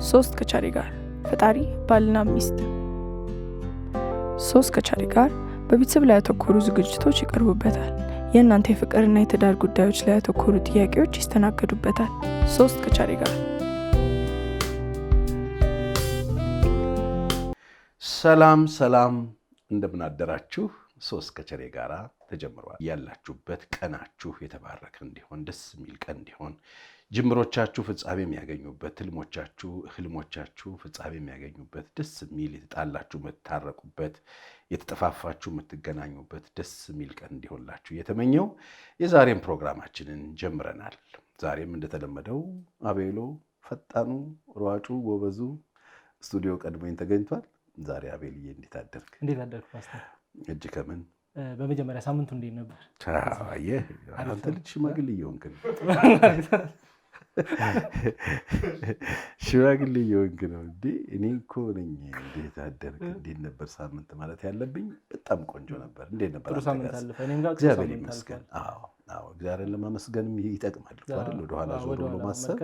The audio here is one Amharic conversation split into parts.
ሶስት ከቻሪ ጋር ፈጣሪ ባልና ሚስት። ሶስት ከቻሪ ጋር በቤተሰብ ላይ ያተኮሩ ዝግጅቶች ይቀርቡበታል። የእናንተ የፍቅርና የትዳር ጉዳዮች ላይ ያተኮሩ ጥያቄዎች ይስተናገዱበታል። ሶስት ከቻሪ ጋር። ሰላም ሰላም፣ እንደምን አደራችሁ። ሶስት ከቻሪ ጋራ ተጀምሯል። ያላችሁበት ቀናችሁ የተባረከ እንዲሆን፣ ደስ የሚል ቀን እንዲሆን፣ ጅምሮቻችሁ ፍጻሜ የሚያገኙበት፣ ህልሞቻችሁ ፍጻሜ የሚያገኙበት፣ ደስ የሚል የተጣላችሁ የምትታረቁበት፣ የተጠፋፋችሁ የምትገናኙበት ደስ የሚል ቀን እንዲሆንላችሁ እየተመኘው የዛሬን ፕሮግራማችንን ጀምረናል። ዛሬም እንደተለመደው አቤሎ ፈጣኑ ሯጩ ጎበዙ ስቱዲዮ ቀድሞኝ ተገኝቷል። ዛሬ አቤልዬ እንዴት አደርክ? እንዴት አደርክ ፓስተር? እጅ ከምን በመጀመሪያ ሳምንቱ እንዴት ነበር? አየህ አንተ ልጅ ሽማግሌ እየሆንክ ነው። ሽማግሌ እየሆንክ ነው እንዴ? እኔ እኮ ነኝ እንዴት አደርክ እንዴት ነበር ሳምንት ማለት ያለብኝ። በጣም ቆንጆ ነበር። እንዴት ነበር? ጥሩ ሳምንት አለፈ። እኔም ጋር እግዚአብሔር ይመስገን። አዎ እግዚአብሔርን ለማመስገንም ይጠቅማል አይደል? ወደኋላ ዞር ብሎ ማሰብ።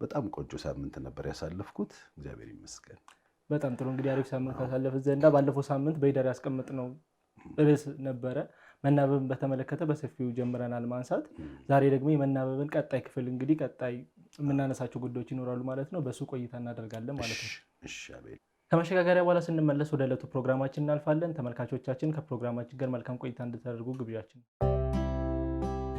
በጣም ቆንጆ ሳምንት ነበር ያሳለፍኩት። እግዚአብሔር ይመስገን። በጣም ጥሩ። እንግዲህ አሪፍ ሳምንት ካሳለፍን ዘንዳ ባለፈው ሳምንት በይደር ያስቀመጥነው ርዕስ ነበረ መናበብን በተመለከተ በሰፊው ጀምረናል ማንሳት። ዛሬ ደግሞ የመናበብን ቀጣይ ክፍል እንግዲህ ቀጣይ የምናነሳቸው ጉዳዮች ይኖራሉ ማለት ነው። በሱ ቆይታ እናደርጋለን ማለት ነው። እሺ አቤል። ከመሸጋገሪያ በኋላ ስንመለስ ወደ ዕለቱ ፕሮግራማችን እናልፋለን። ተመልካቾቻችን ከፕሮግራማችን ጋር መልካም ቆይታ እንድታደርጉ ግብዣችን።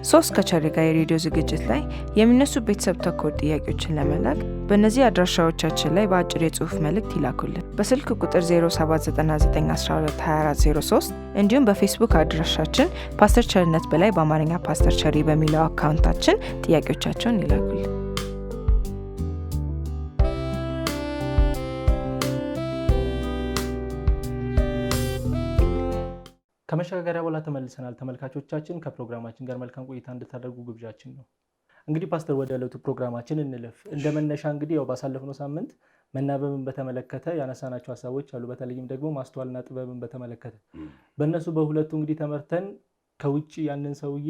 ሶስት ከቻሪ ጋር የሬዲዮ ዝግጅት ላይ የሚነሱ ቤተሰብ ተኮር ጥያቄዎችን ለመላክ በእነዚህ አድራሻዎቻችን ላይ በአጭር የጽሑፍ መልእክት ይላኩልን። በስልክ ቁጥር 0799122403 እንዲሁም በፌስቡክ አድራሻችን ፓስተር ቸርነት በላይ በአማርኛ ፓስተር ቸሪ በሚለው አካውንታችን ጥያቄዎቻቸውን ይላኩልን። ከመሸጋገሪያ በኋላ ተመልሰናል። ተመልካቾቻችን ከፕሮግራማችን ጋር መልካም ቆይታ እንድታደርጉ ግብዣችን ነው። እንግዲህ ፓስተር ወደ ዕለቱ ፕሮግራማችን እንለፍ። እንደ መነሻ እንግዲህ ያው ባሳለፍነው ሳምንት መናበብን በተመለከተ ያነሳናቸው ሀሳቦች አሉ። በተለይም ደግሞ ማስተዋልና ጥበብን በተመለከተ በእነሱ በሁለቱ እንግዲህ ተመርተን ከውጭ ያንን ሰውዬ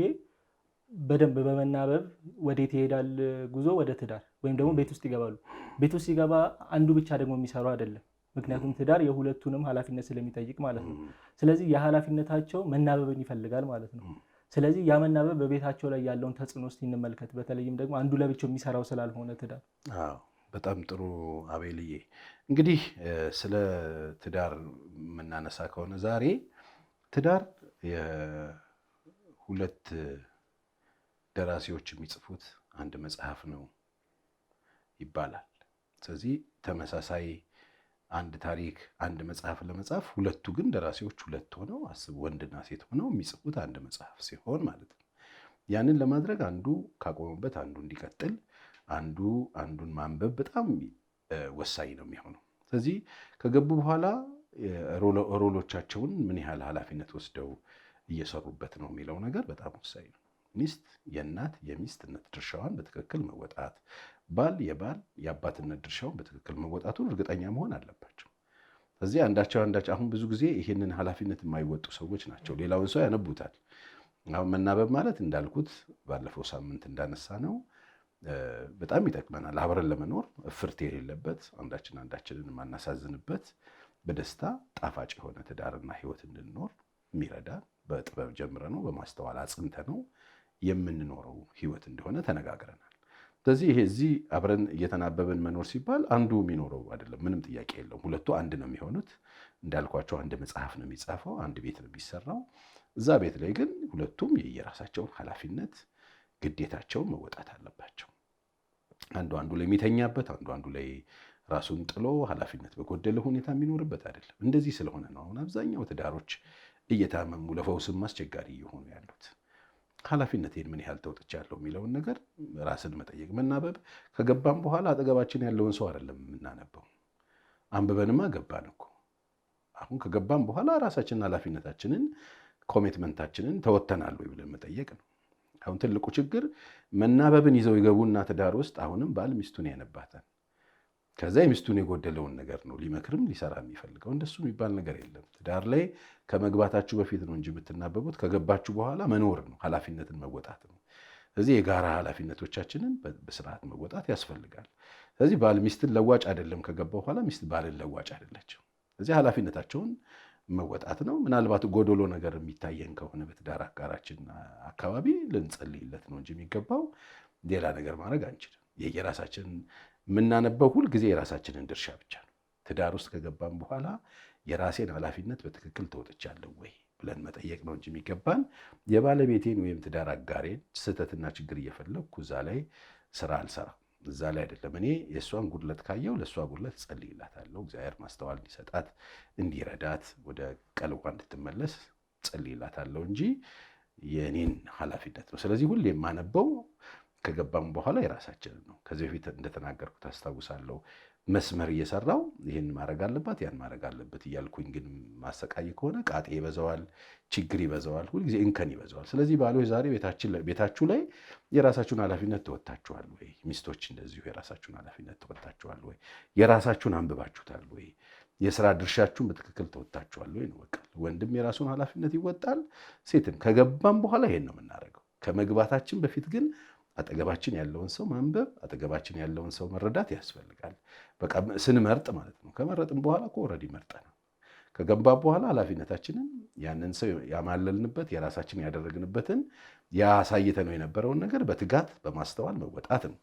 በደንብ በመናበብ ወዴት ይሄዳል ጉዞ ወደ ትዳር ወይም ደግሞ ቤት ውስጥ ይገባሉ። ቤት ውስጥ ሲገባ አንዱ ብቻ ደግሞ የሚሰራው አይደለም። ምክንያቱም ትዳር የሁለቱንም ኃላፊነት ስለሚጠይቅ ማለት ነው። ስለዚህ የኃላፊነታቸው መናበብን ይፈልጋል ማለት ነው። ስለዚህ ያ መናበብ በቤታቸው ላይ ያለውን ተጽዕኖ እስቲ እንመልከት። በተለይም ደግሞ አንዱ ለብቻው የሚሰራው ስላልሆነ ትዳር። በጣም ጥሩ አቤልዬ። እንግዲህ ስለ ትዳር የምናነሳ ከሆነ ዛሬ ትዳር የሁለት ደራሲዎች የሚጽፉት አንድ መጽሐፍ ነው ይባላል። ስለዚህ ተመሳሳይ አንድ ታሪክ አንድ መጽሐፍ ለመጻፍ ሁለቱ ግን ደራሲዎች ሁለት ሆነው አስቡ፣ ወንድና ሴት ሆነው የሚጽፉት አንድ መጽሐፍ ሲሆን ማለት ነው። ያንን ለማድረግ አንዱ ካቆመበት አንዱ እንዲቀጥል፣ አንዱ አንዱን ማንበብ በጣም ወሳኝ ነው የሚሆነው። ስለዚህ ከገቡ በኋላ ሮሎቻቸውን ምን ያህል ኃላፊነት ወስደው እየሰሩበት ነው የሚለው ነገር በጣም ወሳኝ ነው። ሚስት የእናት የሚስትነት ድርሻዋን በትክክል መወጣት፣ ባል የአባትነት ድርሻውን በትክክል መወጣቱን እርግጠኛ መሆን አለባቸው። ስለዚህ አንዳቸው አሁን ብዙ ጊዜ ይህንን ኃላፊነት የማይወጡ ሰዎች ናቸው። ሌላውን ሰው ያነቡታል። አሁን መናበብ ማለት እንዳልኩት ባለፈው ሳምንት እንዳነሳ ነው በጣም ይጠቅመናል። አብረን ለመኖር እፍርት የሌለበት አንዳችንን የማናሳዝንበት በደስታ ጣፋጭ የሆነ ትዳርና ሕይወት እንድንኖር የሚረዳ በጥበብ ጀምረ ነው በማስተዋል አጽንተ ነው የምንኖረው ሕይወት እንደሆነ ተነጋግረናል። ስለዚህ ይሄ እዚህ አብረን እየተናበብን መኖር ሲባል አንዱ የሚኖረው አይደለም፣ ምንም ጥያቄ የለውም። ሁለቱ አንድ ነው የሚሆኑት። እንዳልኳቸው አንድ መጽሐፍ ነው የሚጻፈው፣ አንድ ቤት ነው የሚሰራው። እዛ ቤት ላይ ግን ሁለቱም የየራሳቸውን ኃላፊነት ግዴታቸውን መወጣት አለባቸው። አንዱ ላይ የሚተኛበት፣ አንዱ ላይ ራሱን ጥሎ ኃላፊነት በጎደለ ሁኔታ የሚኖርበት አይደለም። እንደዚህ ስለሆነ ነው አሁን አብዛኛው ትዳሮች እየታመሙ ለፈውስም አስቸጋሪ እየሆኑ ያሉት። ኃላፊነቴን ምን ያህል ተወጥቻለሁ የሚለውን ነገር ራስን መጠየቅ። መናበብ ከገባን በኋላ አጠገባችን ያለውን ሰው አይደለም የምናነበው። አንብበንማ ገባን እኮ። አሁን ከገባን በኋላ ራሳችንን ኃላፊነታችንን ኮሚትመንታችንን ተወጥተናል ወይ ብለን መጠየቅ ነው። አሁን ትልቁ ችግር መናበብን ይዘው ይገቡና ትዳር ውስጥ አሁንም ባል ሚስቱን ያነባታል። ከዛ የሚስቱን የጎደለውን ነገር ነው ሊመክርም ሊሰራ የሚፈልገው። እንደሱ የሚባል ነገር የለም። ትዳር ላይ ከመግባታችሁ በፊት ነው እንጂ የምትናበቡት፣ ከገባችሁ በኋላ መኖር ነው፣ ኃላፊነትን መወጣት ነው። ስለዚህ የጋራ ኃላፊነቶቻችንን በስርዓት መወጣት ያስፈልጋል። ስለዚህ ባል ሚስትን ለዋጭ አይደለም ከገባ በኋላ ሚስት ባልን ለዋጭ አይደለችም። ስለዚህ ኃላፊነታቸውን መወጣት ነው። ምናልባት ጎዶሎ ነገር የሚታየን ከሆነ በትዳር አጋራችን አካባቢ ልንጸልይለት ነው እንጂ የሚገባው ሌላ ነገር ማድረግ አንችልም። የራሳችን የምናነበው ሁል ጊዜ የራሳችንን ድርሻ ብቻ ነው። ትዳር ውስጥ ከገባን በኋላ የራሴን ኃላፊነት በትክክል ተወጥቻለሁ ወይ ብለን መጠየቅ ነው እንጂ የሚገባን የባለቤቴን ወይም ትዳር አጋሬን ስህተትና ችግር እየፈለግኩ እዛ ላይ ስራ አልሰራም። እዛ ላይ አይደለም። እኔ የእሷን ጉድለት ካየው ለእሷ ጉድለት ጸልይላታለሁ። እግዚአብሔር ማስተዋል እንዲሰጣት እንዲረዳት ወደ ቀልቧ እንድትመለስ ጸልይላታለሁ እንጂ የእኔን ኃላፊነት ነው። ስለዚህ ሁሌ የማነበው ከገባም በኋላ የራሳችንን ነው። ከዚህ በፊት እንደተናገርኩት አስታውሳለሁ። መስመር እየሰራው ይህን ማድረግ አለባት ያን ማድረግ አለበት እያልኩኝ ግን ማሰቃይ ከሆነ ቃጤ ይበዛዋል፣ ችግር ይበዛዋል፣ ሁልጊዜ እንከን ይበዛዋል። ስለዚህ ባሎች ዛሬ ቤታችሁ ላይ የራሳችሁን ኃላፊነት ተወጥታችኋል ወይ? ሚስቶች እንደዚሁ የራሳችሁን ኃላፊነት ተወጥታችኋል ወይ? የራሳችሁን አንብባችሁታል ወይ? የስራ ድርሻችሁን በትክክል ተወጥታችኋል ወይ ነው። በቃ ወንድም የራሱን ኃላፊነት ይወጣል፣ ሴትም። ከገባም በኋላ ይሄን ነው የምናደርገው። ከመግባታችን በፊት ግን አጠገባችን ያለውን ሰው ማንበብ፣ አጠገባችን ያለውን ሰው መረዳት ያስፈልጋል። በቃ ስንመርጥ ማለት ነው። ከመረጥን በኋላ እኮ ኦልሬዲ መርጠናል። ከገባ በኋላ ኃላፊነታችንን ያንን ሰው ያማለልንበት የራሳችን ያደረግንበትን ያሳይተነው የነበረውን ነገር በትጋት በማስተዋል መወጣት ነው።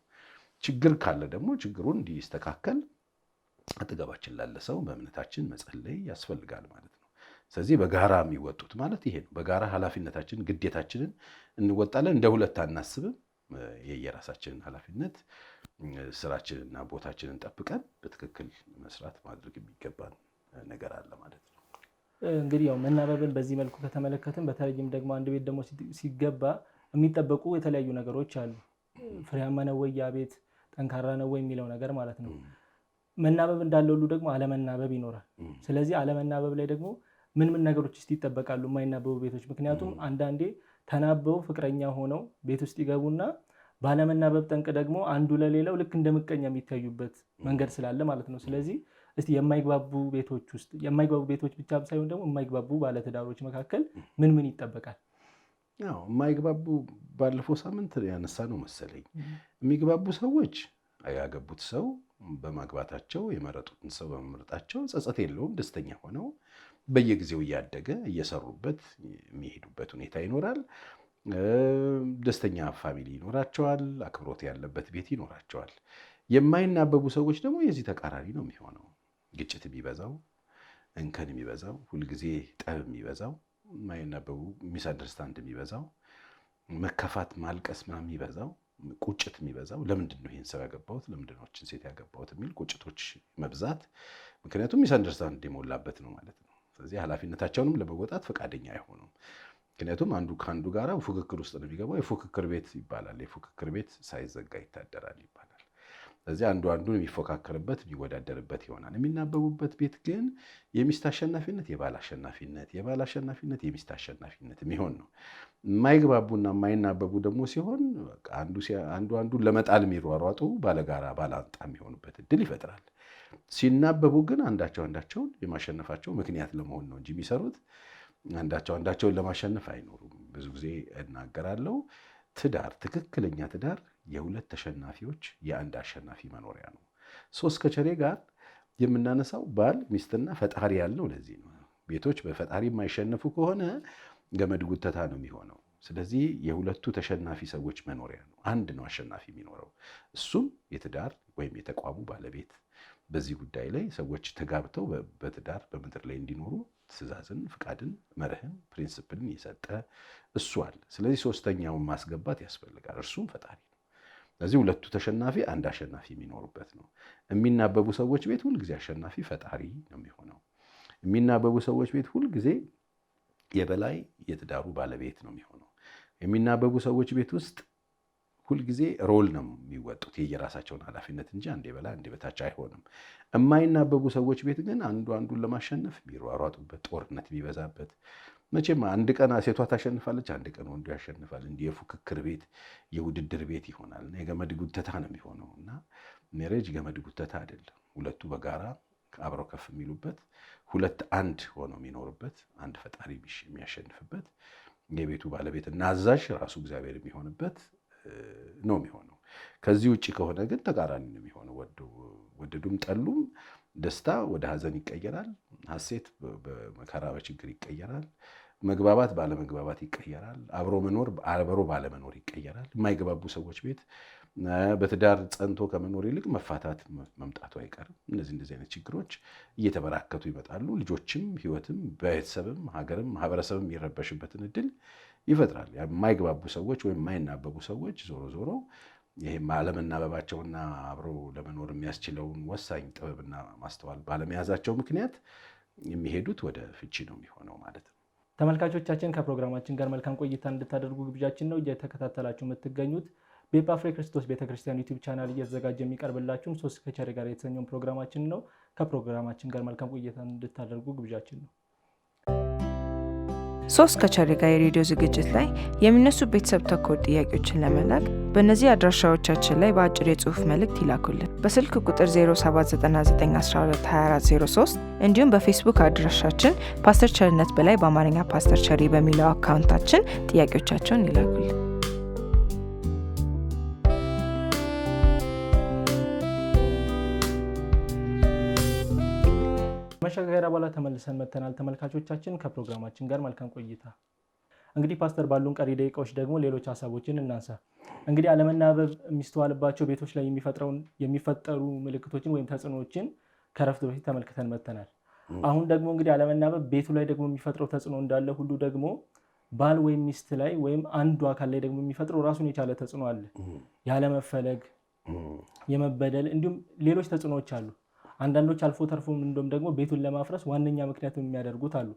ችግር ካለ ደግሞ ችግሩን እንዲስተካከል አጠገባችን ላለ ሰው በእምነታችን መጸለይ ያስፈልጋል ማለት ነው። ስለዚህ በጋራ የሚወጡት ማለት ይሄ ነው። በጋራ ኃላፊነታችንን ግዴታችንን እንወጣለን። እንደ ሁለት አናስብም። የየራሳችንን ኃላፊነት ስራችንና ቦታችንን ጠብቀን በትክክል መስራት ማድረግ የሚገባን ነገር አለ ማለት ነው። እንግዲህ ያው መናበብን በዚህ መልኩ ከተመለከትን፣ በተለይም ደግሞ አንድ ቤት ደግሞ ሲገባ የሚጠበቁ የተለያዩ ነገሮች አሉ። ፍሬያማ ነው ወይ ያ ቤት፣ ጠንካራ ነው ወይ የሚለው ነገር ማለት ነው። መናበብ እንዳለ ሁሉ ደግሞ አለመናበብ ይኖራል። ስለዚህ አለመናበብ ላይ ደግሞ ምን ምን ነገሮች እስቲ ይጠበቃሉ የማይናበቡ ቤቶች? ምክንያቱም አንዳንዴ ተናበው ፍቅረኛ ሆነው ቤት ውስጥ ይገቡና ባለመናበብ ጠንቅ ደግሞ አንዱ ለሌላው ልክ እንደ ምቀኛ የሚታዩበት መንገድ ስላለ ማለት ነው። ስለዚህ እስቲ የማይግባቡ ቤቶች ብቻ ሳይሆን ደግሞ የማይግባቡ ባለትዳሮች መካከል ምን ምን ይጠበቃል? ያው የማይግባቡ ባለፈው ሳምንት ያነሳ ነው መሰለኝ። የሚግባቡ ሰዎች ያገቡት ሰው በማግባታቸው የመረጡትን ሰው በመምረጣቸው ጸጸት የለውም። ደስተኛ ሆነው በየጊዜው እያደገ እየሰሩበት የሚሄዱበት ሁኔታ ይኖራል። ደስተኛ ፋሚሊ ይኖራቸዋል። አክብሮት ያለበት ቤት ይኖራቸዋል። የማይናበቡ ሰዎች ደግሞ የዚህ ተቃራኒ ነው የሚሆነው። ግጭት የሚበዛው፣ እንከን የሚበዛው፣ ሁልጊዜ ጠብ የሚበዛው፣ የማይናበቡ ሚስ አንደርስታንድ የሚበዛው፣ መከፋት ማልቀስ ምናምን የሚበዛው፣ ቁጭት የሚበዛው ለምንድን ነው ይህን ሰው ያገባሁት፣ ለምንድን ነው ይህችን ሴት ያገባሁት የሚል ቁጭቶች መብዛት። ምክንያቱም ሚስ አንደርስታንድ የሞላበት ነው ማለት ነው። ስለዚህ ኃላፊነታቸውንም ለመወጣት ፈቃደኛ አይሆኑም። ምክንያቱም አንዱ ከአንዱ ጋር ፉክክር ውስጥ ነው የሚገባው። የፉክክር ቤት ይባላል። የፉክክር ቤት ሳይዘጋ ይታደራል ይባላል። ስለዚህ አንዱ አንዱን የሚፎካከርበት የሚወዳደርበት ይሆናል። የሚናበቡበት ቤት ግን የሚስት አሸናፊነት የባል አሸናፊነት፣ የባል አሸናፊነት የሚስት አሸናፊነት የሚሆን ነው። የማይግባቡና የማይናበቡ ደግሞ ሲሆን አንዱን ለመጣል የሚሯሯጡ ባለጋራ ባላንጣ የሚሆኑበት እድል ይፈጥራል። ሲናበቡ ግን አንዳቸውን የማሸነፋቸው ምክንያት ለመሆን ነው እንጂ የሚሰሩት አንዳቸውን ለማሸነፍ አይኖሩም። ብዙ ጊዜ እናገራለሁ። ትክክለኛ ትዳር የሁለት ተሸናፊዎች የአንድ አሸናፊ መኖሪያ ነው። ሶስት ከቸሬ ጋር የምናነሳው ባል ሚስትና ፈጣሪ ያልነው ለዚህ ነው። ቤቶች በፈጣሪ የማይሸነፉ ከሆነ ገመድ ጉተታ ነው የሚሆነው። ስለዚህ የሁለቱ ተሸናፊ ሰዎች መኖሪያ ነው። አንድ ነው አሸናፊ የሚኖረው፣ እሱም የትዳር ወይም የተቋሙ ባለቤት። በዚህ ጉዳይ ላይ ሰዎች ተጋብተው በትዳር በምድር ላይ እንዲኖሩ ትእዛዝን፣ ፍቃድን፣ መርህን፣ ፕሪንስፕልን የሰጠ እሱ አለ። ስለዚህ ሶስተኛውን ማስገባት ያስፈልጋል። እርሱም ፈጣሪ ነው። ስለዚህ ሁለቱ ተሸናፊ አንድ አሸናፊ የሚኖሩበት ነው። የሚናበቡ ሰዎች ቤት ሁልጊዜ አሸናፊ ፈጣሪ ነው የሚሆነው። የሚናበቡ ሰዎች ቤት ሁልጊዜ የበላይ የትዳሩ ባለቤት ነው የሚሆነው። የሚናበቡ ሰዎች ቤት ውስጥ ሁልጊዜ ሮል ነው የሚወጡት፣ የየራሳቸውን ኃላፊነት እንጂ አንዴ በላይ አንዴ በታች አይሆንም። የማይናበቡ ሰዎች ቤት ግን አንዱ አንዱን ለማሸነፍ የሚሯሯጡበት፣ ጦርነት የሚበዛበት፣ መቼም አንድ ቀን ሴቷ ታሸንፋለች፣ አንድ ቀን ወንዱ ያሸንፋል። እንዲህ የፉክክር ቤት የውድድር ቤት ይሆናል። የገመድ ጉተታ ነው የሚሆነው እና ሜሬጅ ገመድ ጉተታ አይደለም። ሁለቱ በጋራ አብረው ከፍ የሚሉበት፣ ሁለት አንድ ሆነው የሚኖሩበት፣ አንድ ፈጣሪ የሚያሸንፍበት፣ የቤቱ ባለቤት እና አዛዥ ራሱ እግዚአብሔር የሚሆንበት ነው የሚሆነው። ከዚህ ውጭ ከሆነ ግን ተቃራኒ ነው የሚሆነው። ወዶ ወደዱም ጠሉም ደስታ ወደ ሀዘን ይቀየራል። ሐሴት በመከራ በችግር ይቀየራል። መግባባት ባለመግባባት ይቀየራል። አብሮ መኖር አብሮ ባለመኖር ይቀየራል። የማይገባቡ ሰዎች ቤት በትዳር ጸንቶ ከመኖር ይልቅ መፋታት መምጣቱ አይቀርም። እንደዚህ አይነት ችግሮች እየተበራከቱ ይመጣሉ። ልጆችም ህይወትም ቤተሰብም ሀገርም ማህበረሰብም የሚረበሽበትን እድል ይፈጥራል። የማይግባቡ ሰዎች ወይም የማይናበቡ ሰዎች ዞሮ ይሄ አለመናበባቸውና አብሮ ለመኖር የሚያስችለውን ወሳኝ ጥበብና ማስተዋል ባለመያዛቸው ምክንያት የሚሄዱት ወደ ፍቺ ነው የሚሆነው ማለት ነው። ተመልካቾቻችን ከፕሮግራማችን ጋር መልካም ቆይታ እንድታደርጉ ግብዣችን ነው። እየተከታተላችሁ የምትገኙት በኤጳ ፍሬ ክርስቶስ ቤተክርስቲያን ዩቲዩብ ቻናል እየተዘጋጀ የሚቀርብላችሁን ሶስት ከቸሬ ጋር የተሰኘውን ፕሮግራማችን ነው። ከፕሮግራማችን ጋር መልካም ቆይታ እንድታደርጉ ግብዣችን ነው። ሶስት ከቸሬ ጋር የሬዲዮ ዝግጅት ላይ የሚነሱ ቤተሰብ ተኮር ጥያቄዎችን ለመላክ በእነዚህ አድራሻዎቻችን ላይ በአጭር የጽሑፍ መልእክት ይላኩልን። በስልክ ቁጥር 0799122403 እንዲሁም በፌስቡክ አድራሻችን ፓስተር ቸርነት በላይ በአማርኛ ፓስተር ቸሬ በሚለው አካውንታችን ጥያቄዎቻቸውን ይላኩልን። መሸጋገሪያ በኋላ ተመልሰን መተናል። ተመልካቾቻችን ከፕሮግራማችን ጋር መልካም ቆይታ። እንግዲህ ፓስተር ባሉን ቀሪ ደቂቃዎች ደግሞ ሌሎች ሀሳቦችን እናንሳ። እንግዲህ አለመናበብ የሚስተዋልባቸው ቤቶች ላይ የሚፈጠሩ ምልክቶችን ወይም ተጽዕኖዎችን ከረፍት በፊት ተመልክተን መተናል። አሁን ደግሞ እንግዲህ አለመናበብ ቤቱ ላይ ደግሞ የሚፈጥረው ተጽዕኖ እንዳለ ሁሉ ደግሞ ባል ወይም ሚስት ላይ ወይም አንዱ አካል ላይ ደግሞ የሚፈጥረው ራሱን የቻለ ተጽዕኖ አለ። ያለመፈለግ፣ የመበደል እንዲሁም ሌሎች ተጽዕኖዎች አሉ። አንዳንዶች አልፎ ተርፎም እንደውም ደግሞ ቤቱን ለማፍረስ ዋነኛ ምክንያት የሚያደርጉት አሉ፣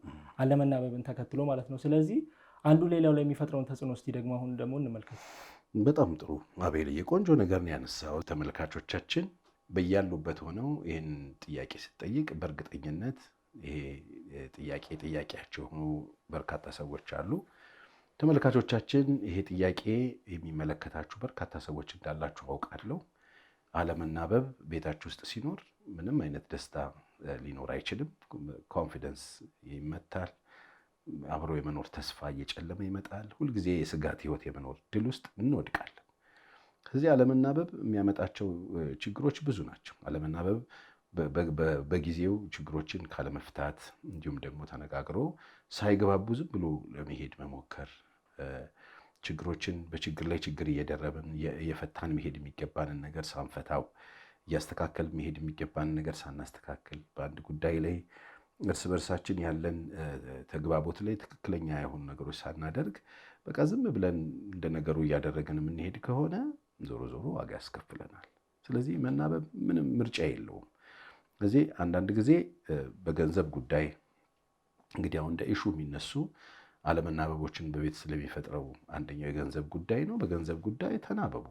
አለመናበብን ተከትሎ ማለት ነው። ስለዚህ አንዱ ሌላው ላይ የሚፈጥረውን ተጽዕኖ እስቲ ደግሞ አሁን ደግሞ እንመልከት። በጣም ጥሩ አቤልዬ፣ ቆንጆ ነገር ነው ያነሳው። ተመልካቾቻችን በያሉበት ሆነው ይህን ጥያቄ ስትጠይቅ በእርግጠኝነት ይሄ ጥያቄያቸው የሆኑ በርካታ ሰዎች አሉ። ተመልካቾቻችን ይሄ ጥያቄ የሚመለከታችሁ በርካታ ሰዎች እንዳላችሁ አውቃለሁ። አለመናበብ ቤታችሁ ውስጥ ሲኖር ምንም አይነት ደስታ ሊኖር አይችልም። ኮንፊደንስ ይመታል። አብሮ የመኖር ተስፋ እየጨለመ ይመጣል። ሁልጊዜ የስጋት ህይወት የመኖር ድል ውስጥ እንወድቃለን። ከዚህ አለመናበብ የሚያመጣቸው ችግሮች ብዙ ናቸው። አለመናበብ በጊዜው ችግሮችን ካለመፍታት እንዲሁም ደግሞ ተነጋግሮ ሳይገባቡ ዝም ብሎ ለመሄድ መሞከር፣ ችግሮችን በችግር ላይ ችግር እየደረብን እየፈታን መሄድ የሚገባንን ነገር ሳንፈታው እያስተካከል መሄድ የሚገባንን ነገር ሳናስተካክል በአንድ ጉዳይ ላይ እርስ በርሳችን ያለን ተግባቦት ላይ ትክክለኛ የሆኑ ነገሮች ሳናደርግ በቃ ዝም ብለን እንደ ነገሩ እያደረግን የምንሄድ ከሆነ ዞሮ ዋጋ ያስከፍለናል። ስለዚህ መናበብ ምንም ምርጫ የለውም። ስለዚህ አንዳንድ ጊዜ በገንዘብ ጉዳይ እንግዲህ አሁን እንደ ኢሹ የሚነሱ አለመናበቦችን በቤት ስለሚፈጥረው አንደኛው የገንዘብ ጉዳይ ነው። በገንዘብ ጉዳይ ተናበቡ።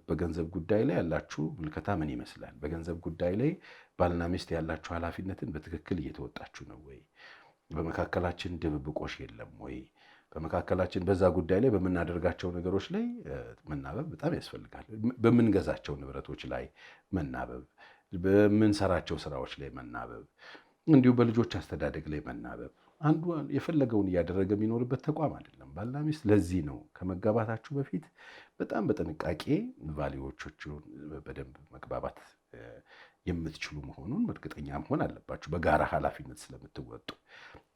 በገንዘብ ጉዳይ ላይ ያላችሁ ምልከታ ምን ይመስላል? በገንዘብ ጉዳይ ላይ ባልና ሚስት ያላችሁ ኃላፊነትን በትክክል እየተወጣችሁ ነው ወይ? በመካከላችን ድብብቆሽ የለም ወይ? በመካከላችን በዛ ጉዳይ ላይ በምናደርጋቸው ነገሮች ላይ መናበብ በጣም ያስፈልጋል። በምንገዛቸው ንብረቶች ላይ መናበብ፣ በምንሰራቸው ስራዎች ላይ መናበብ፣ እንዲሁ በልጆች አስተዳደግ ላይ መናበብ። አንዱ የፈለገውን እያደረገ የሚኖርበት ተቋም አይደለም ባልና ሚስት። ለዚህ ነው ከመጋባታችሁ በፊት በጣም በጥንቃቄ ቫልዩዎቻችሁን በደንብ መግባባት የምትችሉ መሆኑን እርግጠኛ መሆን አለባችሁ፣ በጋራ ኃላፊነት ስለምትወጡ።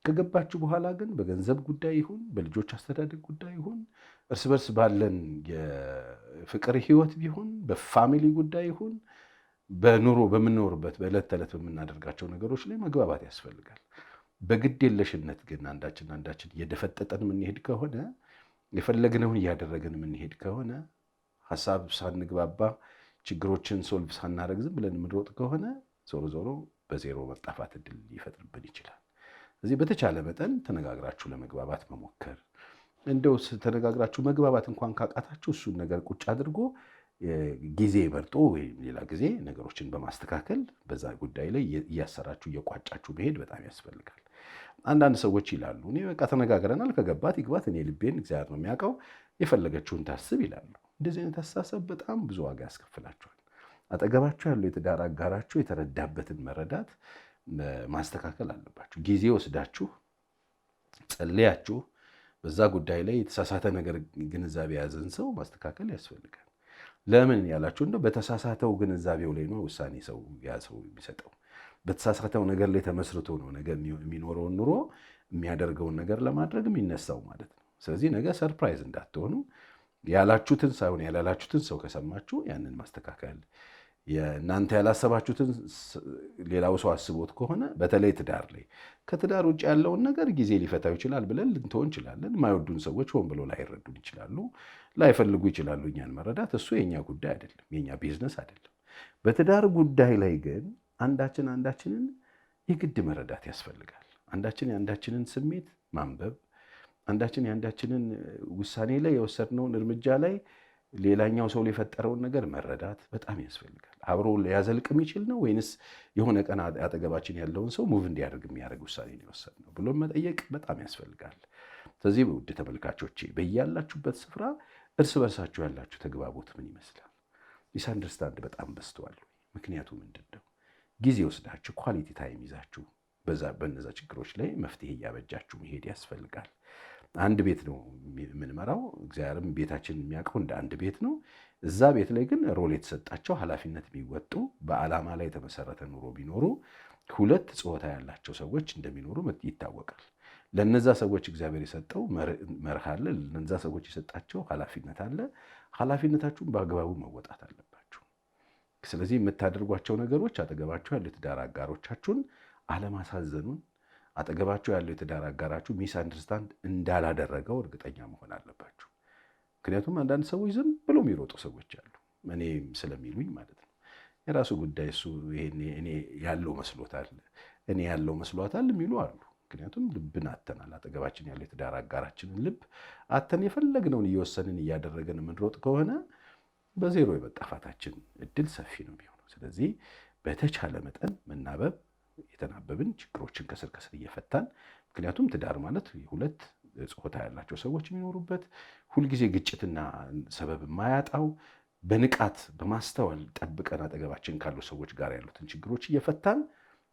ከገባችሁ በኋላ ግን በገንዘብ ጉዳይ ይሁን በልጆች አስተዳደግ ጉዳይ ይሁን እርስ በርስ ባለን የፍቅር ህይወት ቢሆን በፋሚሊ ጉዳይ ይሁን በኑሮ በምንኖርበት በዕለት ተዕለት በምናደርጋቸው ነገሮች ላይ መግባባት ያስፈልጋል። በግድ የለሽነት ግን አንዳችን እየደፈጠጠን የምንሄድ ከሆነ የፈለግነውን እያደረግን የምንሄድ ከሆነ ሀሳብ ሳንግባባ ችግሮችን ሶልቭ ሳናደርግ ዝም ብለን የምንሮጥ ከሆነ ዞሮ በዜሮ መጣፋት እድል ሊፈጥርብን ይችላል። ስለዚህ በተቻለ መጠን ተነጋግራችሁ ለመግባባት መሞከር፣ እንደው ተነጋግራችሁ መግባባት እንኳን ካቃታችሁ እሱን ነገር ቁጭ አድርጎ ጊዜ መርጦ ወይም ሌላ ጊዜ ነገሮችን በማስተካከል በዛ ጉዳይ ላይ እያሰራችሁ እየቋጫችሁ መሄድ በጣም ያስፈልጋል። አንዳንድ ሰዎች ይላሉ እኔ በቃ ተነጋግረናል፣ ከገባት ይግባት፣ እኔ ልቤን እግዚአብሔር ነው የሚያውቀው፣ የፈለገችውን ታስብ ይላሉ። እንደዚህ አይነት አስተሳሰብ በጣም ብዙ ዋጋ ያስከፍላችኋል። አጠገባችሁ ያለው የትዳር አጋራችሁ የተረዳበትን መረዳት ማስተካከል አለባችሁ። ጊዜ ወስዳችሁ ጸልያችሁ በዛ ጉዳይ ላይ የተሳሳተ ነገር ግንዛቤ የያዘን ሰው ማስተካከል ያስፈልጋል። ለምን ያላችሁ እንደው በተሳሳተው ግንዛቤው ላይ ነው ውሳኔ ሰው የሚሰጠው። በተሳሳተው ነገር ላይ ተመስርቶ ነው ነገ የሚኖረውን ኑሮ የሚያደርገውን ነገር ለማድረግ የሚነሳው ማለት ነው። ስለዚህ ነገ ሰርፕራይዝ እንዳትሆኑ ያላችሁትን ሳይሆን ያላላችሁትን ሰው ከሰማችሁ ያንን ማስተካከል፣ የእናንተ ያላሰባችሁትን ሌላው ሰው አስቦት ከሆነ በተለይ ትዳር ላይ ከትዳር ውጭ ያለውን ነገር ጊዜ ሊፈታው ይችላል ብለን ልንተው እንችላለን። የማይወዱን ሰዎች ሆን ብሎ ላይረዱን ይችላሉ፣ ላይፈልጉ ይችላሉ እኛን መረዳት። እሱ የኛ ጉዳይ አይደለም፣ የኛ ቢዝነስ አይደለም። በትዳር ጉዳይ ላይ ግን አንዳችንን የግድ መረዳት ያስፈልጋል። አንዳችን የአንዳችንን ስሜት ማንበብ፣ አንዳችን የአንዳችንን ውሳኔ ላይ የወሰድነውን እርምጃ ላይ ሌላኛው ሰው የፈጠረውን ነገር መረዳት በጣም ያስፈልጋል። አብሮ ሊያዘልቅ የሚችል ነው ወይንስ የሆነ ቀን አጠገባችን ያለውን ሰው ሙቭ እንዲያደርግ የሚያደርግ ውሳኔ ነው የወሰድነው ብሎ መጠየቅ በጣም ያስፈልጋል። ስለዚህ ውድ ተመልካቾቼ በያላችሁበት ስፍራ እርስ በርሳችሁ ያላችሁ ተግባቦት ምን ይመስላል? ሚስ አንደርስታንድ በጣም በዝቷል። ምክንያቱ ምንድን ነው? ጊዜ ወስዳችሁ ኳሊቲ ታይም ይዛችሁ በነዛ ችግሮች ላይ መፍትሄ እያበጃችሁ መሄድ ያስፈልጋል። አንድ ቤት ነው የምንመራው። እግዚአብሔርም ቤታችን የሚያውቀው እንደ አንድ ቤት ነው። እዛ ቤት ላይ ግን ሮል የተሰጣቸው ኃላፊነት የሚወጡ በዓላማ ላይ የተመሰረተ ኑሮ ቢኖሩ ሁለት ጾታ ያላቸው ሰዎች እንደሚኖሩ ይታወቃል። ለነዛ ሰዎች እግዚአብሔር የሰጠው መርህ አለ። ለነዛ ሰዎች የሰጣቸው ኃላፊነት አለ። ኃላፊነታችሁን በአግባቡ መወጣት አለባችሁ። ስለዚህ የምታደርጓቸው ነገሮች አጠገባችሁ ያሉ የትዳር አጋሮቻችሁን አለማሳዘኑን፣ አጠገባችሁ ያለው የትዳር አጋራችሁ ሚስ አንደርስታንድ እንዳላደረገው እርግጠኛ መሆን አለባችሁ። ምክንያቱም አንዳንድ ሰዎች ዝም ብሎ የሚሮጡ ሰዎች አሉ፣ እኔ ስለሚሉኝ ማለት ነው። የራሱ ጉዳይ እሱ እኔ ያለው መስሎታል፣ እኔ ያለው መስሏታል የሚሉ አሉ። ምክንያቱም ልብን አተናል። አጠገባችን ያለው የትዳር አጋራችንን ልብ አተን የፈለግነውን እየወሰንን እያደረገን የምንሮጥ ከሆነ በዜሮ የመጣፋታችን እድል ሰፊ ነው የሚሆነው። ስለዚህ በተቻለ መጠን መናበብ፣ የተናበብን ችግሮችን ከስር ከስር እየፈታን፣ ምክንያቱም ትዳር ማለት ሁለት ጾታ ያላቸው ሰዎች የሚኖሩበት ሁልጊዜ ግጭትና ሰበብ የማያጣው በንቃት በማስተዋል ጠብቀን አጠገባችን ካሉ ሰዎች ጋር ያሉትን ችግሮች እየፈታን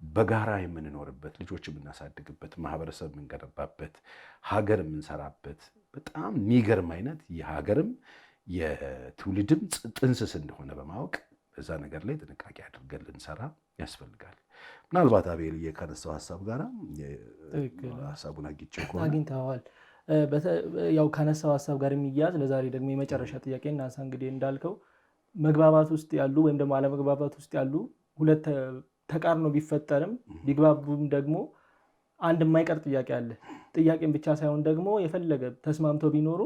በጋራ የምንኖርበት፣ ልጆች የምናሳድግበት፣ ማህበረሰብ የምንገነባበት፣ ሀገር የምንሰራበት በጣም የሚገርም አይነት የሀገርም የትውልድም ጥንስስ እንደሆነ በማወቅ በዛ ነገር ላይ ጥንቃቄ አድርገን ልንሰራ ያስፈልጋል። ምናልባት አቤል ካነሳው ሀሳብ ጋራ ሀሳቡን አግኝተዋል። ያው ካነሳው ሀሳብ ጋር የሚያዝ ለዛሬ ደግሞ የመጨረሻ ጥያቄ እናንሳ። እንግዲህ እንዳልከው መግባባት ውስጥ ያሉ ወይም ደግሞ አለመግባባት ውስጥ ያሉ ሁለት ተቃርኖ ቢፈጠርም ቢግባቡም ደግሞ አንድ የማይቀር ጥያቄ አለ። ጥያቄም ብቻ ሳይሆን ደግሞ የፈለገ ተስማምተው ቢኖሩ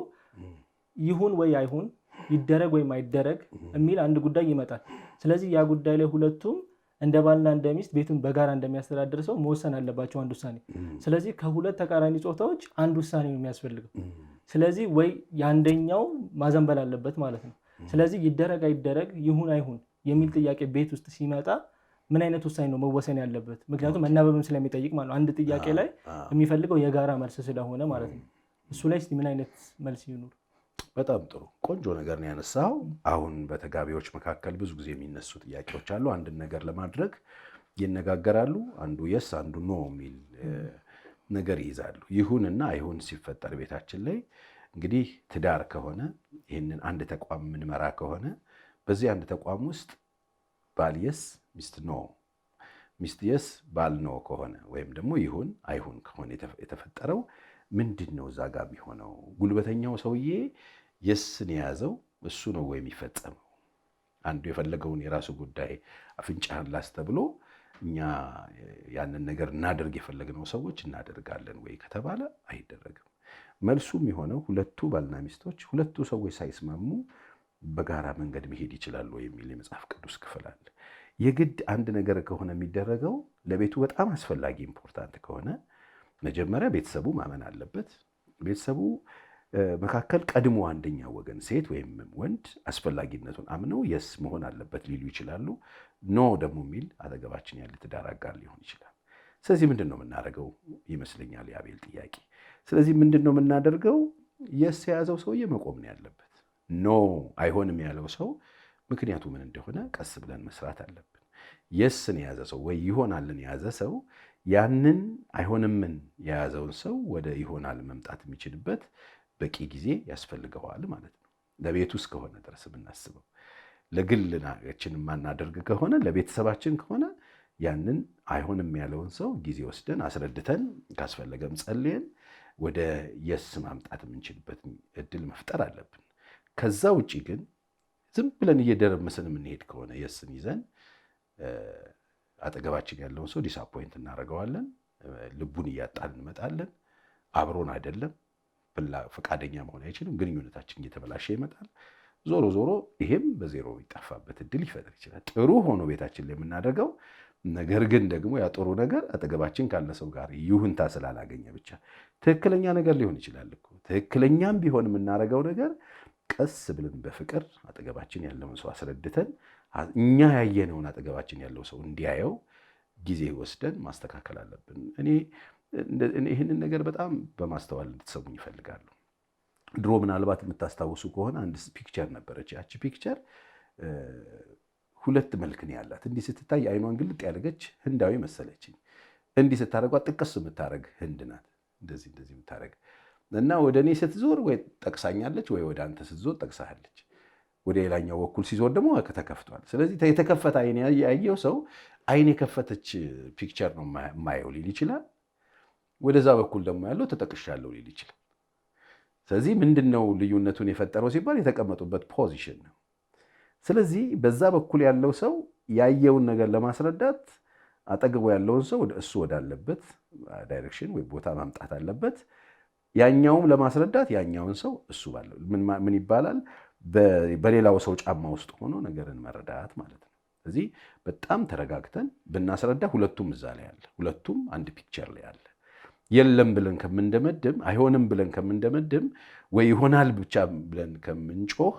ይሁን ወይ አይሁን፣ ይደረግ ወይም አይደረግ የሚል አንድ ጉዳይ ይመጣል። ስለዚህ ያ ጉዳይ ላይ ሁለቱም እንደ ባልና እንደ ሚስት ቤቱን በጋራ እንደሚያስተዳድር ሰው መወሰን አለባቸው አንድ ውሳኔ። ስለዚህ ከሁለት ተቃራኒ ጾታዎች አንድ ውሳኔ ነው የሚያስፈልገው። ስለዚህ ወይ የአንደኛው ማዘንበል አለበት ማለት ነው። ስለዚህ ይደረግ አይደረግ፣ ይሁን አይሁን የሚል ጥያቄ ቤት ውስጥ ሲመጣ ምን አይነት ውሳኔ ነው መወሰን ያለበት? ምክንያቱም መናበብም ስለሚጠይቅ ማለት ነው። አንድ ጥያቄ ላይ የሚፈልገው የጋራ መልስ ስለሆነ ማለት ነው። እሱ ላይ እስኪ ምን አይነት መልስ ይኑር? በጣም ጥሩ ቆንጆ ነገር ነው ያነሳው። አሁን በተጋቢዎች መካከል ብዙ ጊዜ የሚነሱ ጥያቄዎች አሉ። አንድን ነገር ለማድረግ ይነጋገራሉ። አንዱ የስ አንዱ ኖ የሚል ነገር ይይዛሉ። ይሁንና አይሁን ሲፈጠር ቤታችን ላይ እንግዲህ ትዳር ከሆነ ይህንን አንድ ተቋም የምንመራ ከሆነ በዚህ አንድ ተቋም ውስጥ ባል የስ ሚስት ኖ፣ ሚስት የስ ባል ኖ ከሆነ ወይም ደግሞ ይሁን አይሁን ከሆነ የተፈጠረው ምንድን ነው እዛ ጋር የሚሆነው? ጉልበተኛው ሰውዬ የስን የያዘው እሱ ነው ወይ የሚፈጸመው? አንዱ የፈለገውን የራሱ ጉዳይ አፍንጫህን ላስ ተብሎ እኛ ያንን ነገር እናደርግ የፈለግነው ሰዎች እናደርጋለን ወይ ከተባለ አይደረግም። መልሱ የሚሆነው ሁለቱ ባልና ሚስቶች ሁለቱ ሰዎች ሳይስማሙ በጋራ መንገድ መሄድ ይችላሉ የሚል የመጽሐፍ ቅዱስ ክፍል አለ። የግድ አንድ ነገር ከሆነ የሚደረገው ለቤቱ በጣም አስፈላጊ ኢምፖርታንት ከሆነ መጀመሪያ ቤተሰቡ ማመን አለበት። ቤተሰቡ መካከል ቀድሞ አንደኛው ወገን ሴት ወይም ወንድ አስፈላጊነቱን አምነው የስ መሆን አለበት ሊሉ ይችላሉ። ኖ ደግሞ የሚል አጠገባችን ያለ ትዳር አጋር ሊሆን ይችላል። ስለዚህ ምንድን ነው የምናደርገው ይመስለኛል የአቤል ጥያቄ። ስለዚህ ምንድን ነው የምናደርገው? የስ የያዘው ሰውዬ መቆም ነው ያለበት። ኖ አይሆንም ያለው ሰው ምክንያቱ ምን እንደሆነ ቀስ ብለን መስራት አለብን። የስን የያዘ ሰው ወይ ይሆናልን የያዘ ሰው ያንን አይሆንምን የያዘውን ሰው ወደ ይሆናል መምጣት የሚችልበት በቂ ጊዜ ያስፈልገዋል ማለት ነው። ለቤቱ እስከሆነ ድረስ የምናስበው ለግልናችን የማናደርግ ከሆነ ለቤተሰባችን ከሆነ ያንን አይሆንም ያለውን ሰው ጊዜ ወስደን አስረድተን ካስፈለገም ጸልየን ወደ የስ ማምጣት የምንችልበት እድል መፍጠር አለብን። ከዛ ውጪ ግን ዝም ብለን እየደረመስን የምንሄድ ከሆነ የስን ይዘን አጠገባችን ያለውን ሰው ዲስአፖይንት እናደርገዋለን። ልቡን እያጣን እንመጣለን። አብሮን አይደለም፣ ፈቃደኛ መሆን አይችልም። ግንኙነታችን እየተበላሸ ይመጣል። ዞሮ ዞሮ ይሄም በዜሮ ይጠፋበት እድል ይፈጥር ይችላል። ጥሩ ሆኖ ቤታችን ላይ የምናደርገው ነገር ግን ደግሞ ያ ጥሩ ነገር አጠገባችን ካለ ሰው ጋር ይሁንታ ስላላገኘ ብቻ ትክክለኛ ነገር ሊሆን ይችላል እኮ። ትክክለኛም ቢሆን የምናደርገው ነገር ቀስ ብለን በፍቅር አጠገባችን ያለውን ሰው አስረድተን እኛ ያየነውን አጠገባችን ያለው ሰው እንዲያየው ጊዜ ወስደን ማስተካከል አለብን። እኔ ይህንን ነገር በጣም በማስተዋል እንድትሰሙኝ ይፈልጋሉ። ድሮ ምናልባት የምታስታውሱ ከሆነ አንድ ፒክቸር ነበረች። ያቺ ፒክቸር ሁለት መልክ ነው ያላት። እንዲህ ስትታይ አይኗን ግልጥ ያደረገች ህንዳዊ መሰለችኝ። እንዲህ ስታደርጓት ጥቅስ የምታደርግ ህንድ ናት። እንደዚህ የምታደርግ እና ወደ እኔ ስትዞር ወይ ጠቅሳኛለች ወይ ወደ አንተ ስትዞር ጠቅሳሃለች። ወደ ሌላኛው በኩል ሲዞር ደግሞ ተከፍቷል። ስለዚህ የተከፈተ አይን ያየው ሰው አይን የከፈተች ፒክቸር ነው የማየው ሊል ይችላል። ወደዛ በኩል ደግሞ ያለው ተጠቅሻለሁ ሊል ይችላል። ስለዚህ ምንድነው ልዩነቱን የፈጠረው ሲባል የተቀመጡበት ፖዚሽን ነው። ስለዚህ በዛ በኩል ያለው ሰው ያየውን ነገር ለማስረዳት አጠገቡ ያለውን ሰው እሱ ወዳለበት ዳይሬክሽን ወይ ቦታ ማምጣት አለበት። ያኛውም ለማስረዳት ያኛውን ሰው እሱ ባለው ምን ይባላል በሌላው ሰው ጫማ ውስጥ ሆኖ ነገርን መረዳት ማለት ነው። ስለዚህ በጣም ተረጋግተን ብናስረዳ ሁለቱም እዛ ላይ አለ። ሁለቱም አንድ ፒክቸር ላይ አለ። የለም ብለን ከምንደመድም አይሆንም ብለን ከምንደመድም ወይ ይሆናል ብቻ ብለን ከምንጮህ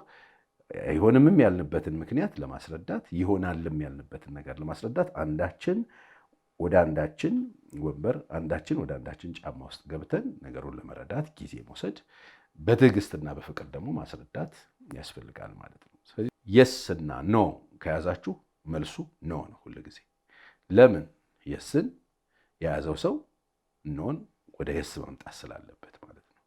አይሆንምም ያልንበትን ምክንያት ለማስረዳት ይሆናልም ያልንበትን ነገር ለማስረዳት አንዳችን ወደ አንዳችን ወንበር አንዳችን ወደ አንዳችን ጫማ ውስጥ ገብተን ነገሩን ለመረዳት ጊዜ መውሰድ በትዕግስትና በፍቅር ደግሞ ማስረዳት ያስፈልጋል ማለት ነው። ስለዚህ የስ እና ኖ ከያዛችሁ መልሱ ኖ ነው ሁሉ ጊዜ። ለምን? የስን የያዘው ሰው ኖን ወደ የስ መምጣት ስላለበት ማለት ነው።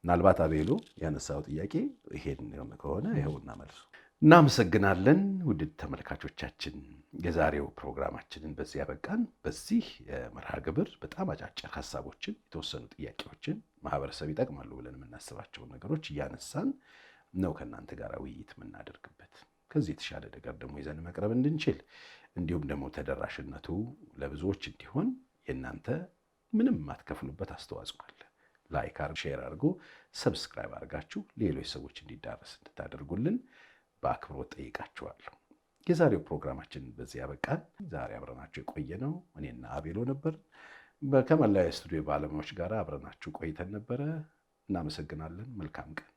ምናልባት አቤሎ ያነሳው ጥያቄ ይሄን ከሆነ ይኸውና መልሱ። እናመሰግናለን ውድ ተመልካቾቻችን። የዛሬው ፕሮግራማችንን በዚህ ያበቃን። በዚህ መርሃ ግብር በጣም አጫጭር ሀሳቦችን፣ የተወሰኑ ጥያቄዎችን ማህበረሰብ ይጠቅማሉ ብለን የምናስባቸውን ነገሮች እያነሳን ነው ከእናንተ ጋር ውይይት የምናደርግበት። ከዚህ የተሻለ ነገር ደግሞ ይዘን መቅረብ እንድንችል እንዲሁም ደግሞ ተደራሽነቱ ለብዙዎች እንዲሆን የእናንተ ምንም የማትከፍሉበት አስተዋጽኦ አለ። ላይክ፣ ሼር አድርጎ ሰብስክራይብ አድርጋችሁ ሌሎች ሰዎች እንዲዳረስ እንድታደርጉልን በአክብሮት ጠይቃችኋለሁ። የዛሬው ፕሮግራማችን በዚህ ያበቃል። ዛሬ አብረናችሁ የቆየነው እኔና አቤሎ ነበር። ከመላ የስቱዲዮ ባለሙያዎች ጋር አብረናችሁ ቆይተን ነበረ። እናመሰግናለን። መልካም ቀን።